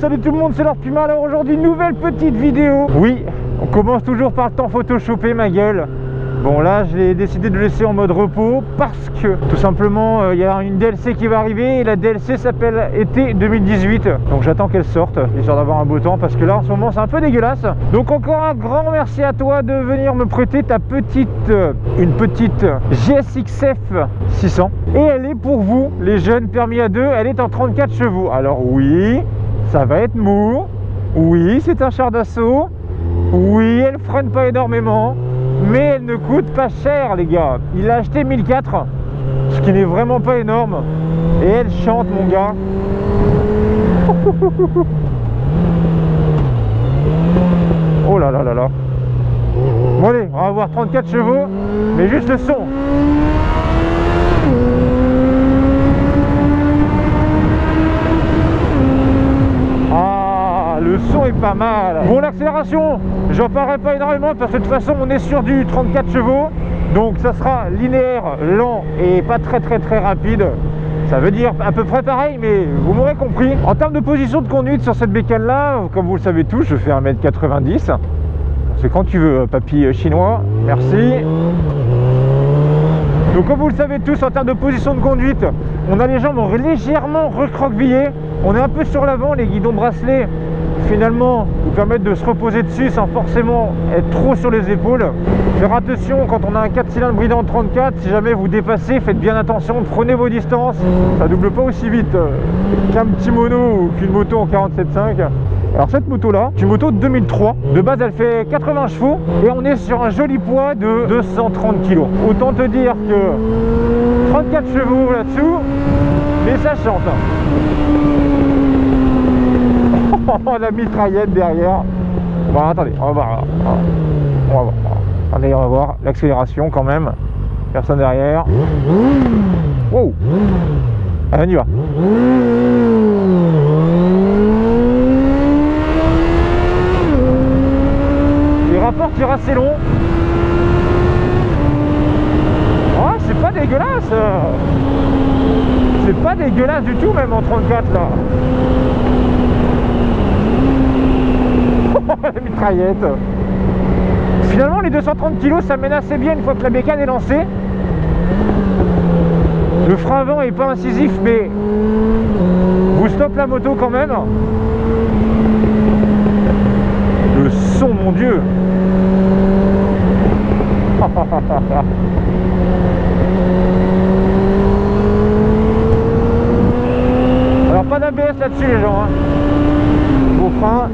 salut tout le monde, c'est Lord Puma. Alors aujourd'hui, nouvelle petite vidéo. Oui, on commence toujours par le temps photoshopé, ma gueule. Bon là, j'ai décidé de laisser en mode repos parce que tout simplement, il y a une DLC qui va arriver et la DLC s'appelle été 2018. Donc j'attends qu'elle sorte, histoire d'avoir un beau temps parce que là en ce moment c'est un peu dégueulasse. Donc encore un grand merci à toi de venir me prêter ta une petite GSX-F 600. Et elle est pour vous, les jeunes permis à 2, elle est en 34 chevaux. Alors oui, ça va être mou. Oui, c'est un char d'assaut. Oui, elle freine pas énormément. Mais elle ne coûte pas cher, les gars. Il l'a acheté 1004, ce qui n'est vraiment pas énorme. Et elle chante, mon gars. Oh là là là là. Bon allez, on va avoir 34 chevaux, mais juste le son. Le son est pas mal. Bon, l'accélération, j'en parlerai pas énormément parce que de toute façon on est sur du 34 chevaux, donc ça sera linéaire, lent et pas très rapide. Ça veut dire à peu près pareil, mais vous m'aurez compris. En termes de position de conduite sur cette bécane là, comme vous le savez tous, je fais 1m90. C'est quand tu veux, papy chinois, merci. Donc comme vous le savez tous, en termes de position de conduite, on a les jambes légèrement recroquevillées. On est un peu sur l'avant, les guidons bracelets finalement vous permettent de se reposer dessus sans forcément être trop sur les épaules. Faire attention quand on a un 4 cylindres bridant 34, si jamais vous dépassez, faites bien attention, prenez vos distances. Ça double pas aussi vite qu'un petit mono ou qu'une moto en 47.5. Alors cette moto là, c'est une moto de 2003, de base elle fait 80 chevaux et on est sur un joli poids de 230 kg. Autant te dire que 34 chevaux là-dessous, mais ça chante. La mitraillette derrière. Bon attendez, on va voir. Attendez, on va voir l'accélération quand même. Personne derrière. Wow. Allez, on y va. Les rapports tirent assez long. Oh, c'est pas dégueulasse. C'est pas dégueulasse du tout, même en 34 là. La mitraillette. Finalement les 230 kg ça mène assez bien une fois que la bécane est lancée. Le frein avant est pas incisif mais vous stoppe la moto quand même. Le son, mon dieu. Alors pas d'ABS là-dessus les gens hein. Vos freins.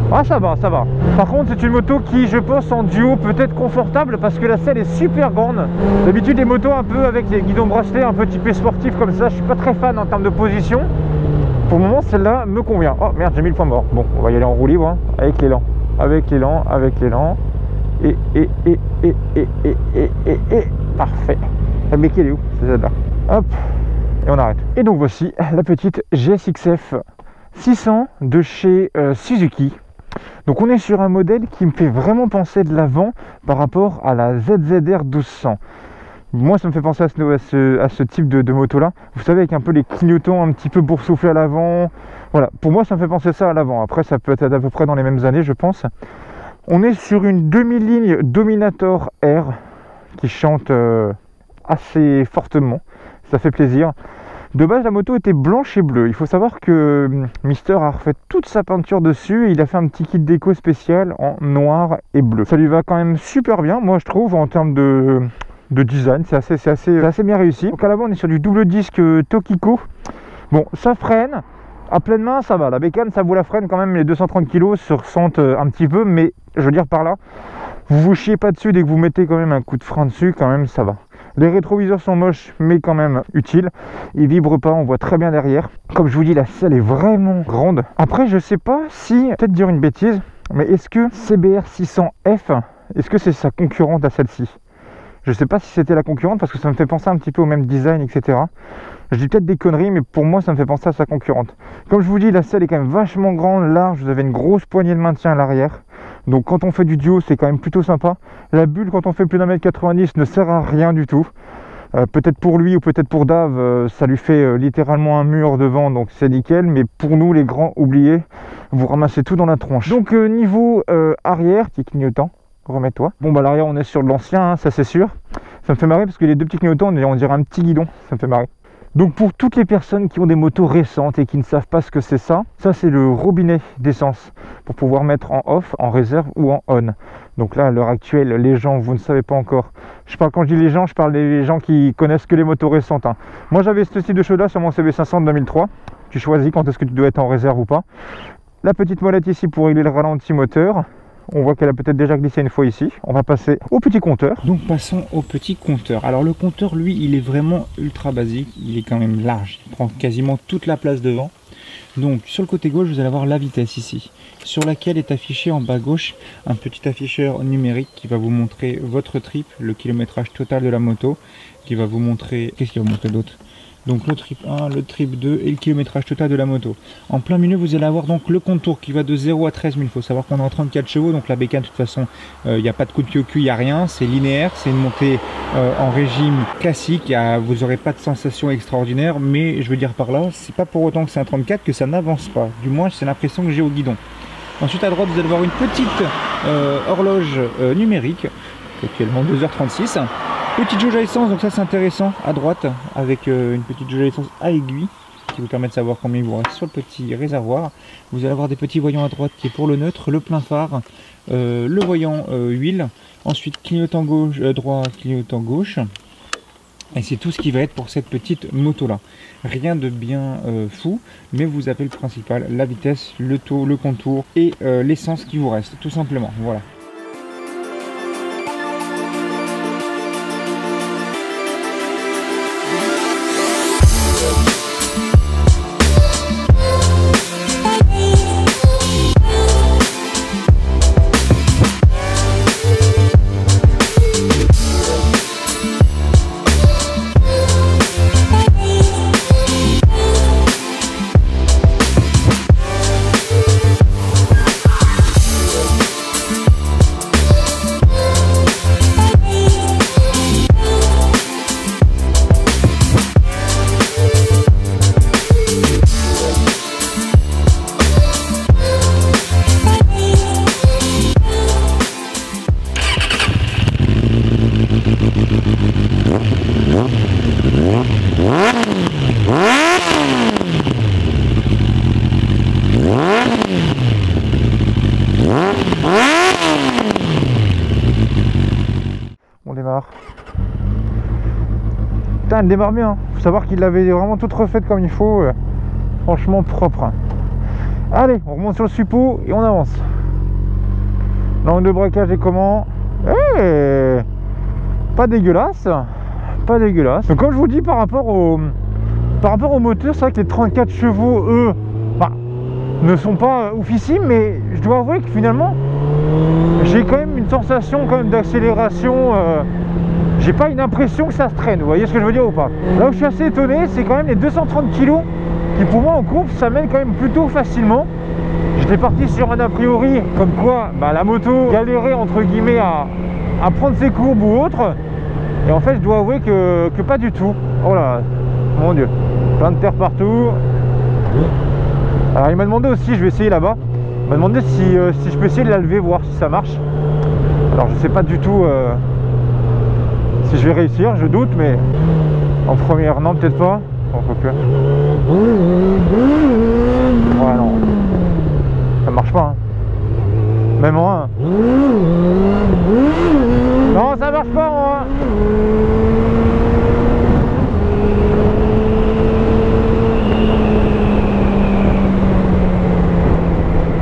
Ah ça va, ça va. Par contre c'est une moto qui je pense en duo peut être confortable parce que la selle est super grande. D'habitude les motos un peu avec les guidons bracelets un peu typés sportifs comme ça, je suis pas très fan en termes de position. Pour le moment celle-là me convient. Oh merde, j'ai mis le point mort. Bon, on va y aller en roue libre hein, avec l'élan. Avec l'élan, avec l'élan. Et parfait. La béquille elle est où? C'est celle-là. Hop. Et on arrête. Et donc voici la petite GSX-F 600 de chez Suzuki. Donc on est sur un modèle qui me fait vraiment penser de l'avant par rapport à la ZZR 1200. Moi ça me fait penser à ce type de moto là. Vous savez avec un peu les clignotants un petit peu boursouflés à l'avant. Voilà, pour moi ça me fait penser ça à l'avant. Après ça peut être à peu près dans les mêmes années je pense. On est sur une demi-ligne Dominator R qui chante assez fortement. Ça fait plaisir. De base la moto était blanche et bleue. Il faut savoir que Mister a refait toute sa peinture dessus et il a fait un petit kit déco spécial en noir et bleu. Ça lui va quand même super bien moi je trouve en termes de design. C'est assez bien réussi. Donc à l'avant on est sur du double disque Tokiko. Bon ça freine. À pleine main ça va. La bécane ça vous la freine quand même. Les 230 kg se ressentent un petit peu. Mais je veux dire par là, vous vous chiez pas dessus dès que vous mettez quand même un coup de frein dessus. Quand même ça va. Les rétroviseurs sont moches mais quand même utiles. Ils vibrent pas, on voit très bien derrière. Comme je vous dis, la selle est vraiment grande. Après je sais pas si, peut-être dire une bêtise, mais est-ce que CBR 600F, est-ce que c'est sa concurrente à celle-ci? Je sais pas si c'était la concurrente parce que ça me fait penser un petit peu au même design, etc. Je dis peut-être des conneries mais pour moi ça me fait penser à sa concurrente. Comme je vous dis, la selle est quand même vachement grande, large, vous avez une grosse poignée de maintien à l'arrière. Donc quand on fait du duo c'est quand même plutôt sympa. La bulle quand on fait plus d'1m90 ne sert à rien du tout. Peut-être pour lui ou peut-être pour Dave, ça lui fait littéralement un mur devant, donc c'est nickel. Mais pour nous, les grands, oubliez, vous ramassez tout dans la tronche. Donc niveau arrière, petit clignotant, remets-toi. Bon bah l'arrière, on est sur de l'ancien, hein, ça c'est sûr. Ça me fait marrer parce que les deux petits clignotants, on dirait un petit guidon, ça me fait marrer. Donc pour toutes les personnes qui ont des motos récentes et qui ne savent pas ce que c'est ça c'est le robinet d'essence pour pouvoir mettre en off, en réserve ou en on. Donc là à l'heure actuelle, les gens, vous ne savez pas encore. Quand je dis les gens, je parle des gens qui connaissent que les motos récentes, hein. Moi j'avais ce type de chose là sur mon CB500 de 2003. Tu choisis quand est-ce que tu dois être en réserve ou pas. La petite molette ici pour régler le ralenti moteur. On voit qu'elle a peut-être déjà glissé une fois ici. On va passer au petit compteur. Donc passons au petit compteur. Alors le compteur, lui, il est vraiment ultra basique. Il est quand même large. Il prend quasiment toute la place devant. Donc sur le côté gauche, vous allez avoir la vitesse ici, sur laquelle est affiché en bas gauche un petit afficheur numérique qui va vous montrer votre trip, le kilométrage total de la moto, qui va vous montrer... Qu'est-ce qu'il va vous montrer d'autre? Donc le trip 1, le trip 2 et le kilométrage total de la moto. En plein milieu, vous allez avoir donc le contour qui va de 0 à 13 000. Il faut savoir qu'on est en 34 chevaux, donc la bécane de toute façon, il n'y a pas de coup de pied au cul, il n'y a rien. C'est linéaire, c'est une montée en régime classique. Vous n'aurez pas de sensation extraordinaire, mais je veux dire par là, c'est pas pour autant que c'est un 34 que ça n'avance pas. Du moins, c'est l'impression que j'ai au guidon. Ensuite à droite, vous allez voir une petite horloge numérique, actuellement 2h36. Petite jauge à essence, donc ça c'est intéressant, à droite, avec une petite jauge à essence à aiguille, qui vous permet de savoir combien il vous reste sur le petit réservoir. Vous allez avoir des petits voyants à droite qui est pour le neutre, le plein phare, le voyant huile, ensuite clignotant gauche, droit, clignotant gauche. Et c'est tout ce qui va être pour cette petite moto là. Rien de bien fou, mais vous avez le principal, la vitesse, le taux, le contour et l'essence qui vous reste, tout simplement. Voilà. On démarre. Putain, elle démarre bien. Faut savoir qu'il l'avait vraiment toute refaite comme il faut. Franchement propre. Allez, on remonte sur le suppôt et on avance. L'angle de braquage est comment? Pas dégueulasse. Pas dégueulasse. Donc comme je vous dis, par rapport au moteur, c'est vrai que les 34 chevaux, eux, ne sont pas oufissimes, mais je dois avouer que finalement, j'ai quand même une sensation d'accélération. J'ai pas une impression que ça se traîne, vous voyez ce que je veux dire ou pas? Là où je suis assez étonné, c'est quand même les 230 kg qui pour moi en courbe s'amènent quand même plutôt facilement. J'étais parti sur un a priori comme quoi la moto galérait entre guillemets à prendre ses courbes ou autre, et en fait je dois avouer que pas du tout. Oh là, mon dieu, plein de terre partout. Alors il m'a demandé aussi, je vais essayer là-bas, il m'a demandé si je peux essayer de la lever, voir si ça marche. Alors je sais pas du tout si je vais réussir, je doute, mais en première, non, peut-être pas. Oh, ouais, non, ça marche pas, hein. Même en 1. Non, ça marche pas en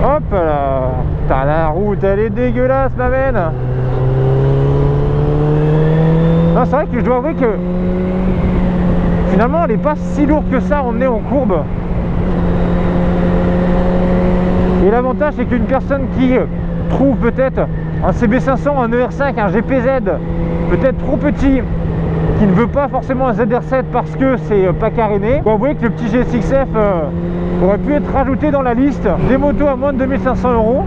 1. Hop là. Putain, la route elle est dégueulasse, ma veine. Non, c'est vrai que je dois avouer que finalement elle n'est pas si lourde que ça emmenée en courbe. Et l'avantage c'est qu'une personne qui trouve peut-être un CB500, un ER5, un GPZ peut-être trop petit, qui ne veut pas forcément un ZR7 parce que c'est pas caréné, vous voyez que le petit GSX-F aurait pu être rajouté dans la liste des motos à moins de 2500 €.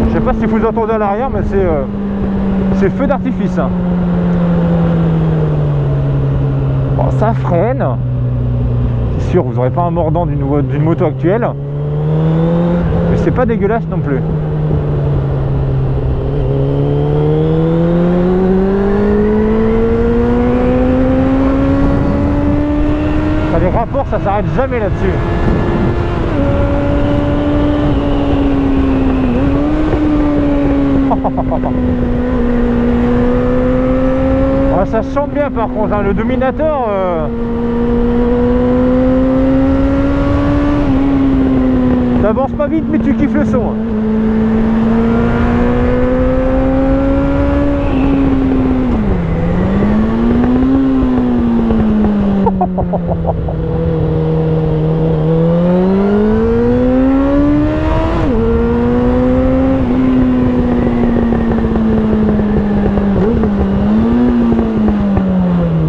Je sais pas si vous entendez à l'arrière, mais c'est feu d'artifice, hein. ça freine. C'est sûr, vous n'aurez pas un mordant d'une moto actuelle. Mais c'est pas dégueulasse non plus. Les rapports, ça s'arrête jamais là-dessus. Ouais, ça se chante bien par contre, hein. Le Dominator t'avances pas vite mais tu kiffes le son.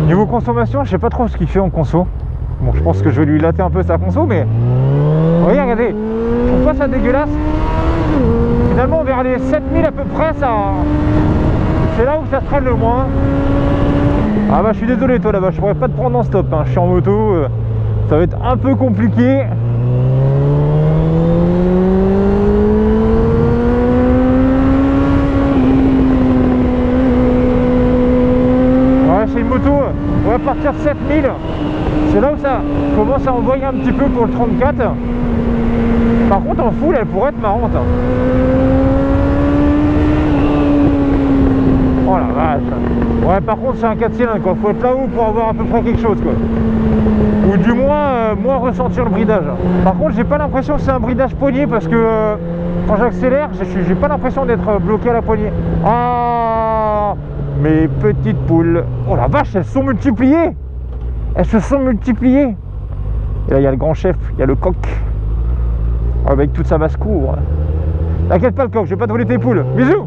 Niveau consommation, je sais pas trop ce qu'il fait en conso. Bon, je pense que je vais lui latter un peu sa conso, mais voyez, regardez, je trouve pas ça dégueulasse. Finalement, vers les 7000 à peu près, ça, c'est là où ça traîne le moins. Ah bah je suis désolé toi là-bas, je pourrais pas te prendre en stop, hein. Je suis en moto, ça va être un peu compliqué. Ouais, c'est une moto, on va partir de 7000. C'est là où ça commence à envoyer un petit peu pour le 34. Par contre en full elle pourrait être marrante, hein. Oh la vache. Ouais, par contre c'est un 4 cylindres quoi, faut être là-haut pour avoir à peu près quelque chose quoi. Ou du moins, moins ressentir le bridage. Par contre j'ai pas l'impression que c'est un bridage poignet parce que quand j'accélère, j'ai pas l'impression d'être bloqué à la poignée. Ah, mes petites poules. Oh la vache, elles sont multipliées. Elles se sont multipliées. Et là il y a le grand chef, il y a le coq. Avec toute sa basse-cour. T'inquiète pas le coq, je vais pas te voler tes poules. Bisous.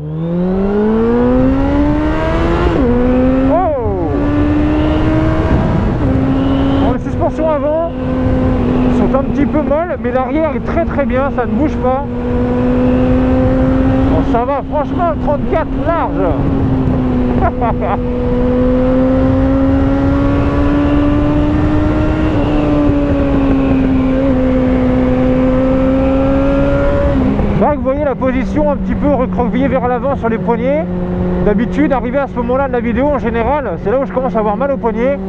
Avant sont un petit peu molles, mais l'arrière est très très bien, ça ne bouge pas. Bon, ça va, franchement, le 34 large. Là, vous voyez la position un petit peu recroquevillée vers l'avant sur les poignets. D'habitude, arrivé à ce moment-là de la vidéo, en général, c'est là où je commence à avoir mal au poignet.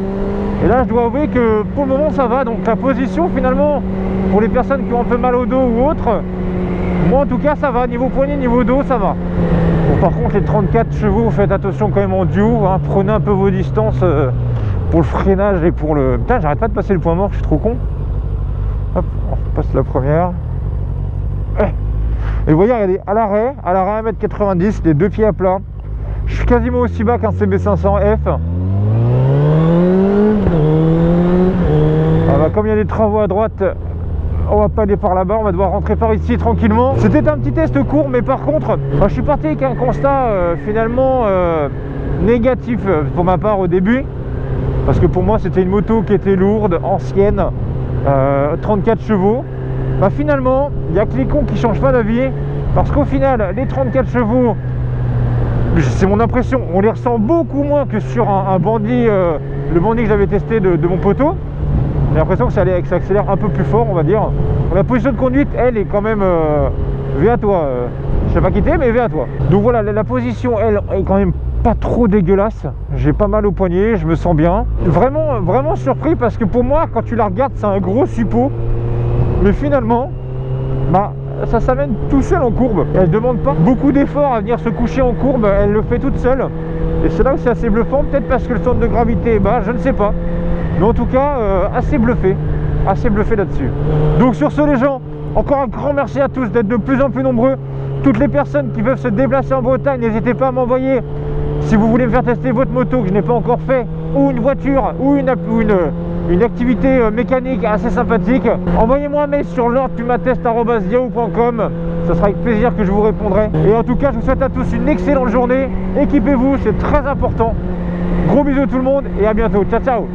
Et là je dois avouer que pour le moment ça va, donc la position finalement pour les personnes qui ont un peu mal au dos ou autre, moi en tout cas ça va, niveau poignet, niveau dos ça va. Bon, par contre les 34 chevaux, faites attention quand même en duo, hein, prenez un peu vos distances pour le freinage et pour le... Putain, j'arrête pas de passer le point mort, je suis trop con. Hop, on passe la première. Et vous voyez, regardez, à l'arrêt 1m90, les deux pieds à plat, je suis quasiment aussi bas qu'un CB500F. Ah bah, comme il y a des travaux à droite, on va pas aller par là-bas, on va devoir rentrer par ici tranquillement. C'était un petit test court, mais par contre, je suis parti avec un constat finalement négatif pour ma part au début. Parce que pour moi c'était une moto qui était lourde, ancienne, 34 chevaux. Bah finalement, il n'y a que les cons qui changent pas d'avis. Parce qu'au final, les 34 chevaux, c'est mon impression, on les ressent beaucoup moins que sur un bandit, le bandit que j'avais testé de mon poteau. J'ai l'impression que ça accélère un peu plus fort, on va dire. La position de conduite, elle est quand même V à toi. Je sais pas quitter, mais V à toi. Donc voilà, la position, elle est quand même pas trop dégueulasse. J'ai pas mal au poignet, je me sens bien. Vraiment, vraiment surpris parce que pour moi, quand tu la regardes, c'est un gros suppôt. Mais finalement, bah, ça s'amène tout seul en courbe. Elle ne demande pas beaucoup d'efforts à venir se coucher en courbe, elle le fait toute seule. Et c'est là où c'est assez bluffant, peut-être parce que le centre de gravité est bas, je ne sais pas. Mais en tout cas, assez bluffé là-dessus. Donc sur ce les gens, encore un grand merci à tous d'être de plus en plus nombreux. Toutes les personnes qui peuvent se déplacer en Bretagne, n'hésitez pas à m'envoyer si vous voulez me faire tester votre moto que je n'ai pas encore fait, ou une voiture, ou une activité mécanique assez sympathique. Envoyez-moi un mail sur lordpumatest@yahoo.com. Ce sera avec plaisir que je vous répondrai. Et en tout cas, je vous souhaite à tous une excellente journée. Équipez-vous, c'est très important. Gros bisous tout le monde et à bientôt. Ciao, ciao.